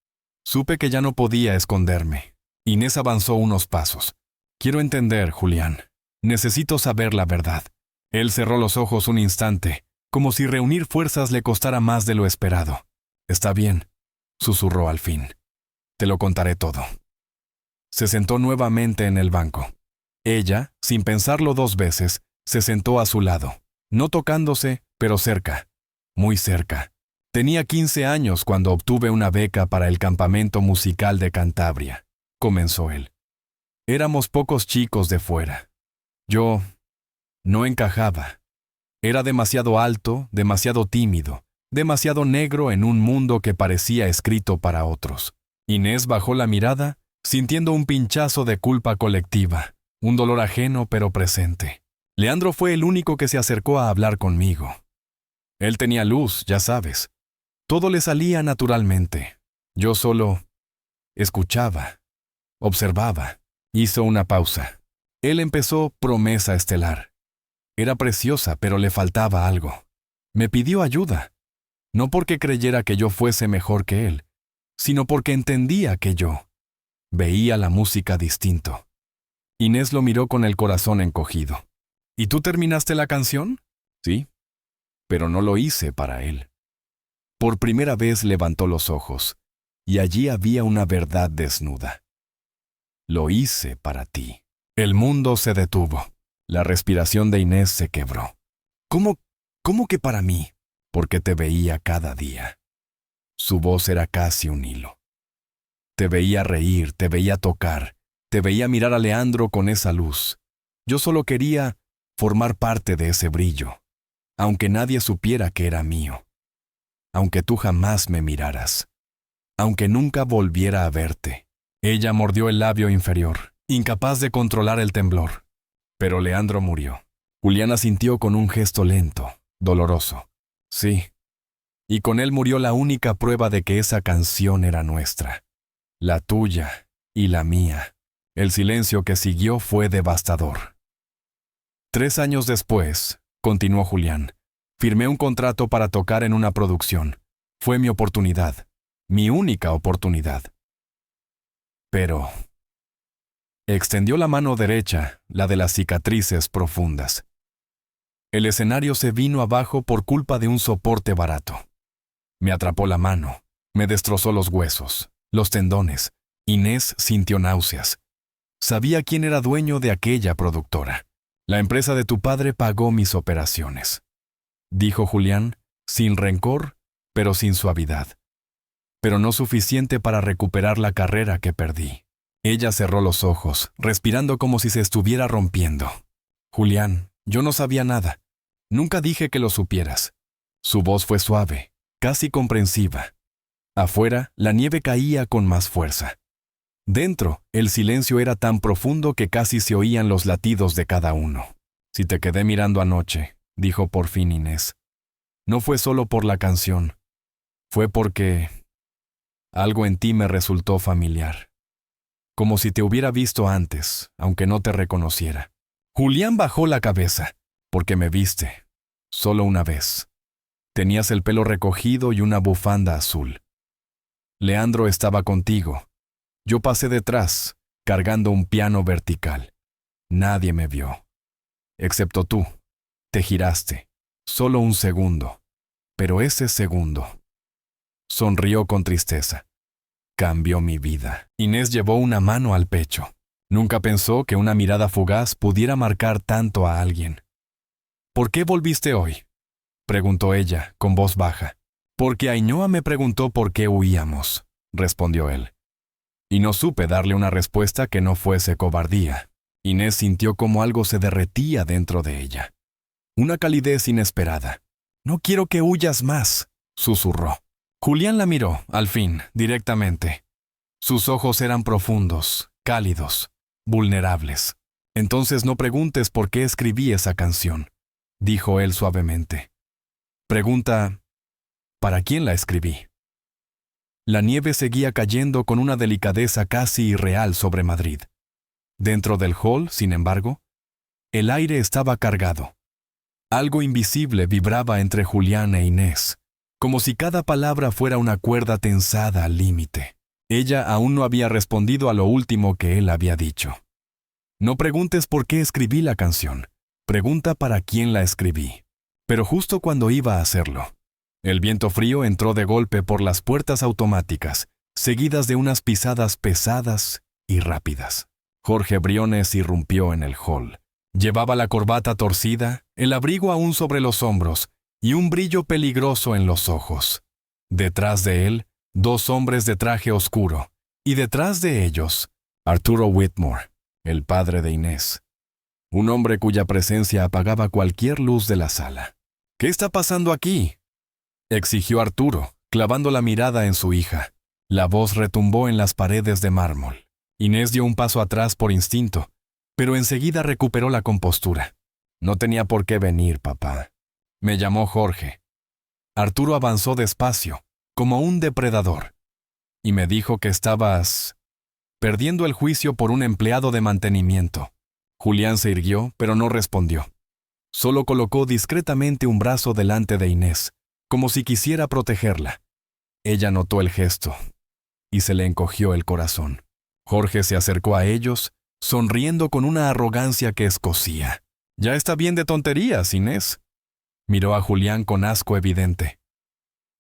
Supe que ya no podía esconderme». Inés avanzó unos pasos. «Quiero entender, Julián. Necesito saber la verdad». Él cerró los ojos un instante, como si reunir fuerzas le costara más de lo esperado. «Está bien», susurró al fin. «Te lo contaré todo». Se sentó nuevamente en el banco. Ella, sin pensarlo 2 veces, se sentó a su lado. No tocándose, pero cerca, muy cerca. Tenía 15 años cuando obtuve una beca para el campamento musical de Cantabria, comenzó él. Éramos pocos chicos de fuera. Yo no encajaba. Era demasiado alto, demasiado tímido, demasiado negro en un mundo que parecía escrito para otros. Inés bajó la mirada, sintiendo un pinchazo de culpa colectiva, un dolor ajeno pero presente. Leandro fue el único que se acercó a hablar conmigo. Él tenía luz, ya sabes. Todo le salía naturalmente. Yo solo escuchaba, observaba. Hizo una pausa. Él empezó Promesa Estelar. Era preciosa, pero le faltaba algo. Me pidió ayuda. No porque creyera que yo fuese mejor que él, sino porque entendía que yo veía la música distinto. Inés lo miró con el corazón encogido. ¿Y tú terminaste la canción? Sí, pero no lo hice para él. Por primera vez levantó los ojos, y allí había una verdad desnuda. Lo hice para ti. El mundo se detuvo. La respiración de Inés se quebró. ¿Cómo que para mí? Porque te veía cada día. Su voz era casi un hilo. Te veía reír, te veía tocar, te veía mirar a Leandro con esa luz. Yo solo quería formar parte de ese brillo, aunque nadie supiera que era mío. Aunque tú jamás me miraras. Aunque nunca volviera a verte. Ella mordió el labio inferior, incapaz de controlar el temblor. Pero Leandro murió. Juliana sintió con un gesto lento, doloroso. Sí. Y con él murió la única prueba de que esa canción era nuestra. La tuya y la mía. El silencio que siguió fue devastador. 3 años después, continuó Julián, firmé un contrato para tocar en una producción. Fue mi oportunidad, mi única oportunidad. Pero extendió la mano derecha, la de las cicatrices profundas. El escenario se vino abajo por culpa de un soporte barato. Me atrapó la mano, me destrozó los huesos, los tendones. Inés sintió náuseas. Sabía quién era dueño de aquella productora. La empresa de tu padre pagó mis operaciones, dijo Julián, sin rencor, pero sin suavidad. Pero no suficiente para recuperar la carrera que perdí. Ella cerró los ojos, respirando como si se estuviera rompiendo. Julián, yo no sabía nada. Nunca dije que lo supieras. Su voz fue suave, casi comprensiva. Afuera, la nieve caía con más fuerza. Dentro, el silencio era tan profundo que casi se oían los latidos de cada uno. Si te quedé mirando anoche, dijo por fin Inés, no fue solo por la canción. Fue porque algo en ti me resultó familiar. Como si te hubiera visto antes, aunque no te reconociera. Julián bajó la cabeza, porque me viste, solo una vez. Tenías el pelo recogido y una bufanda azul. Leandro estaba contigo. Yo pasé detrás, cargando un piano vertical. Nadie me vio. Excepto tú. Te giraste. Solo un segundo. Pero ese segundo. Sonrió con tristeza. Cambió mi vida. Inés llevó una mano al pecho. Nunca pensó que una mirada fugaz pudiera marcar tanto a alguien. ¿Por qué volviste hoy?, preguntó ella, con voz baja. Porque Ainhoa me preguntó por qué huíamos, respondió él. Y no supe darle una respuesta que no fuese cobardía. Inés sintió como algo se derretía dentro de ella. Una calidez inesperada. No quiero que huyas más, susurró. Julián la miró, al fin, directamente. Sus ojos eran profundos, cálidos, vulnerables. Entonces no preguntes por qué escribí esa canción, dijo él suavemente. Pregunta, ¿para quién la escribí? La nieve seguía cayendo con una delicadeza casi irreal sobre Madrid. Dentro del hall, sin embargo, el aire estaba cargado. Algo invisible vibraba entre Julián e Inés, como si cada palabra fuera una cuerda tensada al límite. Ella aún no había respondido a lo último que él había dicho. No preguntes por qué escribí la canción, pregunta para quién la escribí. Pero justo cuando iba a hacerlo, el viento frío entró de golpe por las puertas automáticas, seguidas de unas pisadas pesadas y rápidas. Jorge Briones irrumpió en el hall. Llevaba la corbata torcida, el abrigo aún sobre los hombros y un brillo peligroso en los ojos. Detrás de él, 2 hombres de traje oscuro, y detrás de ellos, Arturo Whitmore, el padre de Inés. Un hombre cuya presencia apagaba cualquier luz de la sala. «¿Qué está pasando aquí?», exigió Arturo, clavando la mirada en su hija. La voz retumbó en las paredes de mármol. Inés dio un paso atrás por instinto, pero enseguida recuperó la compostura. «No tenía por qué venir, papá. Me llamó Jorge». Arturo avanzó despacio, como un depredador, y me dijo que estabas perdiendo el juicio por un empleado de mantenimiento. Julián se irguió, pero no respondió. Solo colocó discretamente un brazo delante de Inés, como si quisiera protegerla. Ella notó el gesto, y se le encogió el corazón. Jorge se acercó a ellos, sonriendo con una arrogancia que escocía. «Ya está bien de tonterías, Inés». Miró a Julián con asco evidente.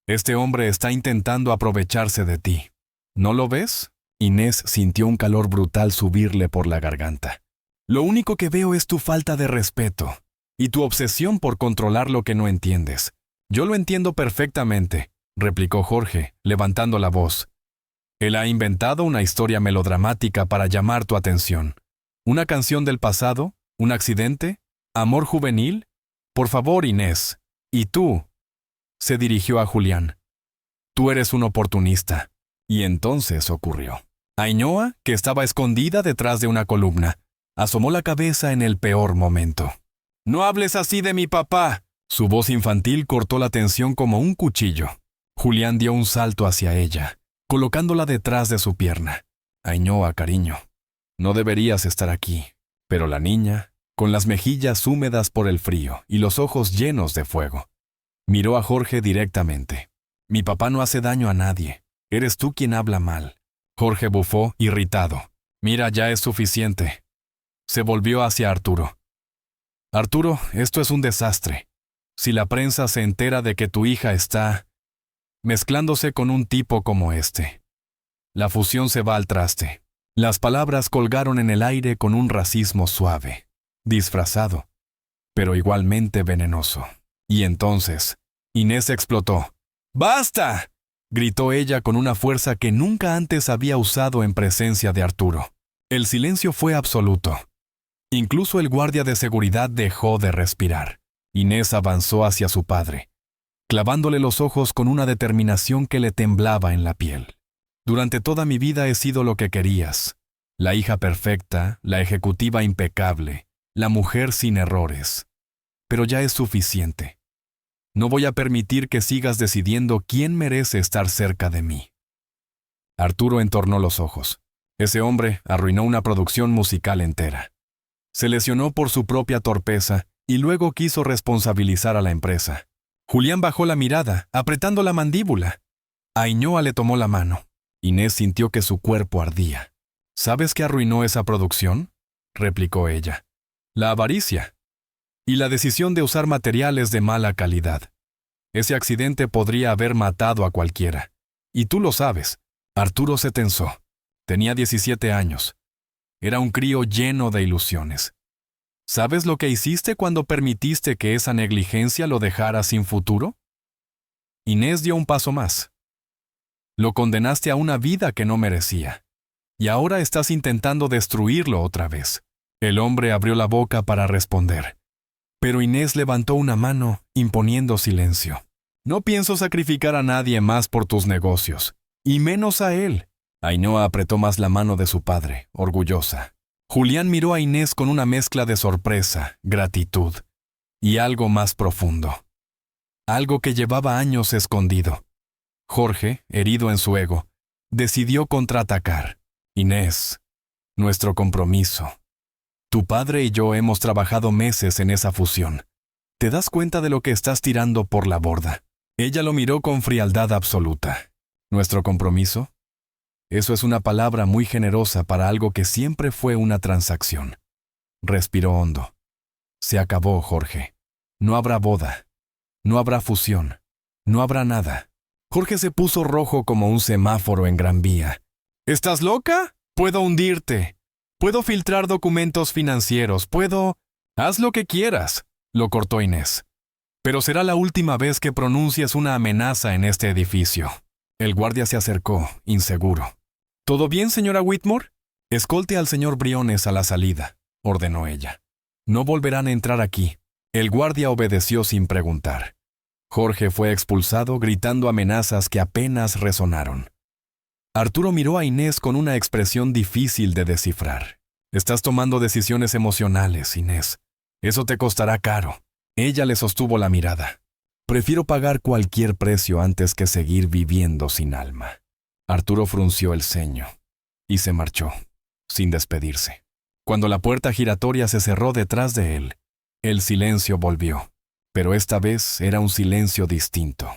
«Este hombre está intentando aprovecharse de ti. ¿No lo ves?». Inés sintió un calor brutal subirle por la garganta. «Lo único que veo es tu falta de respeto y tu obsesión por controlar lo que no entiendes. Yo lo entiendo perfectamente», replicó Jorge, levantando la voz. «Él ha inventado una historia melodramática para llamar tu atención. ¿Una canción del pasado? ¿Un accidente? ¿Amor juvenil? Por favor, Inés. ¿Y tú?». Se dirigió a Julián. «Tú eres un oportunista». Y entonces ocurrió. Ainhoa, que estaba escondida detrás de una columna, asomó la cabeza en el peor momento. «No hables así de mi papá». Su voz infantil cortó la tensión como un cuchillo. Julián dio un salto hacia ella, colocándola detrás de su pierna. «Ainhoa, cariño, no deberías estar aquí». Pero la niña, con las mejillas húmedas por el frío y los ojos llenos de fuego, miró a Jorge directamente. «Mi papá no hace daño a nadie. Eres tú quien habla mal». Jorge bufó, irritado. «Mira, ya es suficiente». Se volvió hacia Arturo. «Arturo, esto es un desastre. Si la prensa se entera de que tu hija está mezclándose con un tipo como este, la fusión se va al traste». Las palabras colgaron en el aire con un racismo suave, disfrazado, pero igualmente venenoso. Y entonces, Inés explotó. «¡Basta!», gritó ella con una fuerza que nunca antes había usado en presencia de Arturo. El silencio fue absoluto. Incluso el guardia de seguridad dejó de respirar. Inés avanzó hacia su padre, clavándole los ojos con una determinación que le temblaba en la piel. «Durante toda mi vida he sido lo que querías. La hija perfecta, la ejecutiva impecable, la mujer sin errores. Pero ya es suficiente. No voy a permitir que sigas decidiendo quién merece estar cerca de mí». Arturo entornó los ojos. Ese hombre arruinó una producción musical entera. Se lesionó por su propia torpeza y luego quiso responsabilizar a la empresa. Julián bajó la mirada, apretando la mandíbula. Ainhoa le tomó la mano. Inés sintió que su cuerpo ardía. «¿Sabes qué arruinó esa producción?», replicó ella. «La avaricia y la decisión de usar materiales de mala calidad. Ese accidente podría haber matado a cualquiera. Y tú lo sabes». Arturo se tensó. Tenía 17 años. Era un crío lleno de ilusiones. «¿Sabes lo que hiciste cuando permitiste que esa negligencia lo dejara sin futuro?». Inés dio un paso más. «Lo condenaste a una vida que no merecía. Y ahora estás intentando destruirlo otra vez». El hombre abrió la boca para responder. Pero Inés levantó una mano, imponiendo silencio. «No pienso sacrificar a nadie más por tus negocios, y menos a él». Ainhoa apretó más la mano de su padre, orgullosa. Julián miró a Inés con una mezcla de sorpresa, gratitud y algo más profundo. Algo que llevaba años escondido. Jorge, herido en su ego, decidió contraatacar. «Inés, nuestro compromiso. Tu padre y yo hemos trabajado meses en esa fusión. ¿Te das cuenta de lo que estás tirando por la borda?». Ella lo miró con frialdad absoluta. «¿Nuestro compromiso? Eso es una palabra muy generosa para algo que siempre fue una transacción». Respiró hondo. «Se acabó, Jorge. No habrá boda. No habrá fusión. No habrá nada». Jorge se puso rojo como un semáforo en Gran Vía. «¿Estás loca? Puedo hundirte. Puedo filtrar documentos financieros. Puedo...» Haz lo que quieras, lo cortó Inés. Pero será la última vez que pronuncies una amenaza en este edificio. El guardia se acercó, inseguro. ¿Todo bien, señora Whitmore? Escolte al señor Briones a la salida, ordenó ella. No volverán a entrar aquí. El guardia obedeció sin preguntar. Jorge fue expulsado gritando amenazas que apenas resonaron. Arturo miró a Inés con una expresión difícil de descifrar. Estás tomando decisiones emocionales, Inés. Eso te costará caro. Ella le sostuvo la mirada. Prefiero pagar cualquier precio antes que seguir viviendo sin alma. Arturo frunció el ceño y se marchó, sin despedirse. Cuando la puerta giratoria se cerró detrás de él, el silencio volvió, pero esta vez era un silencio distinto.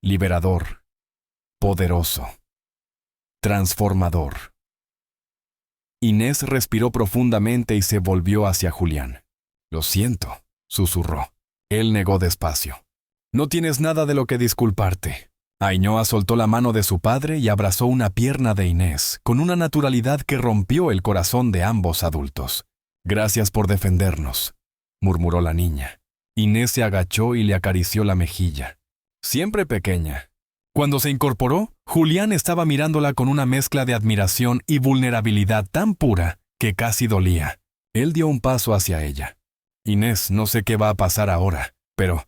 Liberador, poderoso, transformador. Inés respiró profundamente y se volvió hacia Julián. Lo siento, susurró. Él negó despacio. No tienes nada de lo que disculparte. Ainhoa soltó la mano de su padre y abrazó una pierna de Inés, con una naturalidad que rompió el corazón de ambos adultos. Gracias por defendernos, murmuró la niña. Inés se agachó y le acarició la mejilla. Siempre pequeña. Cuando se incorporó, Julián estaba mirándola con una mezcla de admiración y vulnerabilidad tan pura que casi dolía. Él dio un paso hacia ella. Inés, no sé qué va a pasar ahora, pero...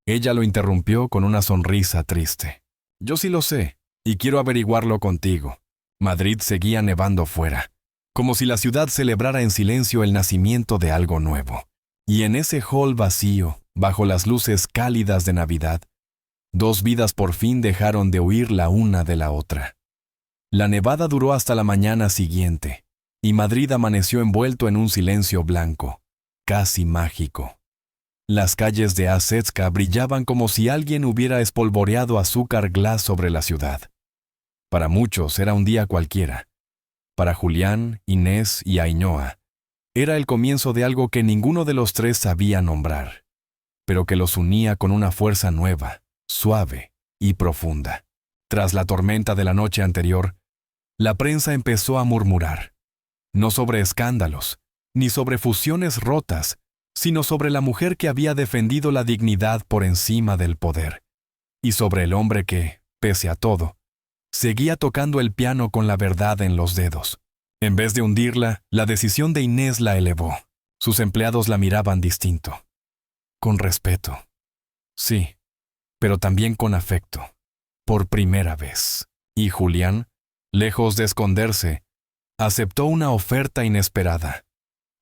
Ella lo interrumpió con una sonrisa triste. Yo sí lo sé, y quiero averiguarlo contigo. Madrid seguía nevando fuera, como si la ciudad celebrara en silencio el nacimiento de algo nuevo. Y en ese hall vacío, bajo las luces cálidas de Navidad, dos vidas por fin dejaron de huir la una de la otra. La nevada duró hasta la mañana siguiente, y Madrid amaneció envuelto en un silencio blanco, casi mágico. Las calles de Asetska brillaban como si alguien hubiera espolvoreado azúcar glas sobre la ciudad. Para muchos era un día cualquiera. Para Julián, Inés y Ainhoa, era el comienzo de algo que ninguno de los tres sabía nombrar, pero que los unía con una fuerza nueva, suave y profunda. Tras la tormenta de la noche anterior, la prensa empezó a murmurar, no sobre escándalos, ni sobre fusiones rotas, sino sobre la mujer que había defendido la dignidad por encima del poder, y sobre el hombre que, pese a todo, seguía tocando el piano con la verdad en los dedos. En vez de hundirla, la decisión de Inés la elevó. Sus empleados la miraban distinto. Con respeto. Sí, pero también con afecto. Por primera vez. Y Julián, lejos de esconderse, aceptó una oferta inesperada.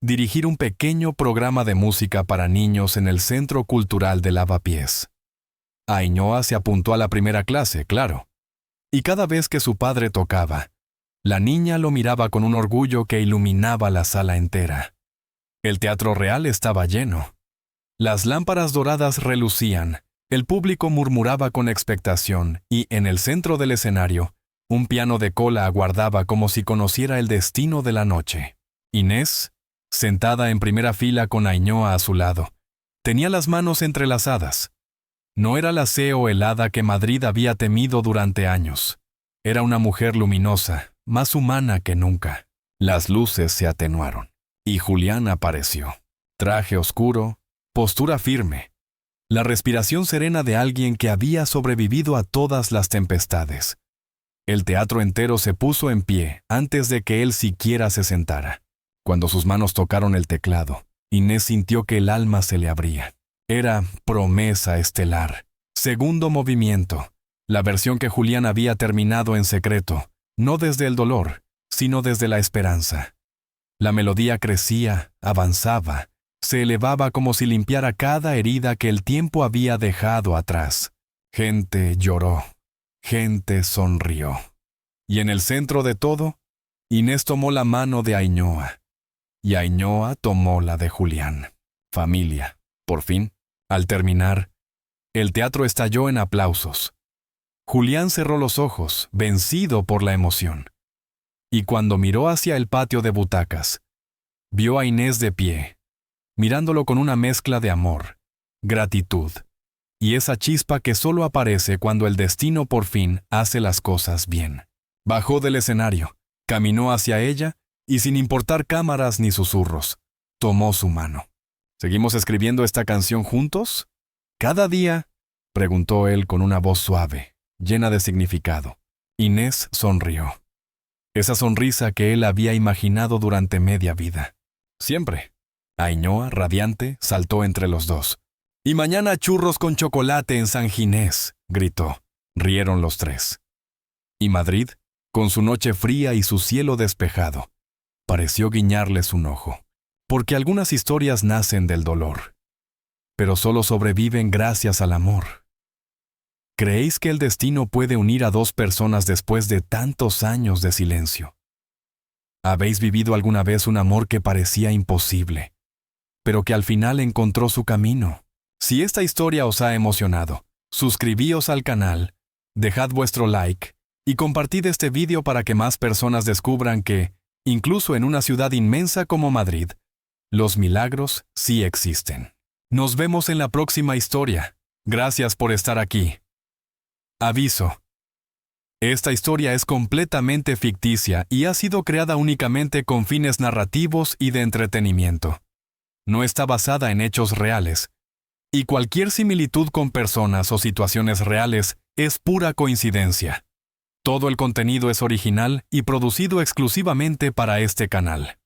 Dirigir un pequeño programa de música para niños en el Centro Cultural de Lavapiés. Ainhoa se apuntó a la primera clase, claro. Y cada vez que su padre tocaba, la niña lo miraba con un orgullo que iluminaba la sala entera. El Teatro Real estaba lleno. Las lámparas doradas relucían, el público murmuraba con expectación y, en el centro del escenario, un piano de cola aguardaba como si conociera el destino de la noche. Inés, sentada en primera fila con Ainhoa a su lado, tenía las manos entrelazadas. No era la aseo helada que Madrid había temido durante años. Era una mujer luminosa, más humana que nunca. Las luces se atenuaron, y Julián apareció. Traje oscuro, postura firme, la respiración serena de alguien que había sobrevivido a todas las tempestades. El teatro entero se puso en pie antes de que él siquiera se sentara. Cuando sus manos tocaron el teclado, Inés sintió que el alma se le abría. Era Promesa Estelar. Segundo movimiento, la versión que Julián había terminado en secreto, no desde el dolor, sino desde la esperanza. La melodía crecía, avanzaba, se elevaba como si limpiara cada herida que el tiempo había dejado atrás. Gente lloró, gente sonrió. Y en el centro de todo, Inés tomó la mano de Ainhoa. Y Ainhoa tomó la de Julián. Familia. Por fin, al terminar, el teatro estalló en aplausos. Julián cerró los ojos, vencido por la emoción. Y cuando miró hacia el patio de butacas, vio a Inés de pie, mirándolo con una mezcla de amor, gratitud, y esa chispa que solo aparece cuando el destino por fin hace las cosas bien. Bajó del escenario, caminó hacia ella, y sin importar cámaras ni susurros, tomó su mano. ¿Seguimos escribiendo esta canción juntos? ¿Cada día? Preguntó él con una voz suave, llena de significado. Inés sonrió. Esa sonrisa que él había imaginado durante media vida. Siempre. Ainhoa, radiante, saltó entre los dos. «Y mañana churros con chocolate en San Ginés», gritó. Rieron los tres. Y Madrid, con su noche fría y su cielo despejado, pareció guiñarles un ojo. Porque algunas historias nacen del dolor, pero solo sobreviven gracias al amor. ¿Creéis que el destino puede unir a dos personas después de tantos años de silencio? ¿Habéis vivido alguna vez un amor que parecía imposible, pero que al final encontró su camino? Si esta historia os ha emocionado, suscribíos al canal, dejad vuestro like y compartid este vídeo para que más personas descubran que, incluso en una ciudad inmensa como Madrid, los milagros sí existen. Nos vemos en la próxima historia. Gracias por estar aquí. Aviso. Esta historia es completamente ficticia y ha sido creada únicamente con fines narrativos y de entretenimiento. No está basada en hechos reales, y cualquier similitud con personas o situaciones reales es pura coincidencia. Todo el contenido es original y producido exclusivamente para este canal.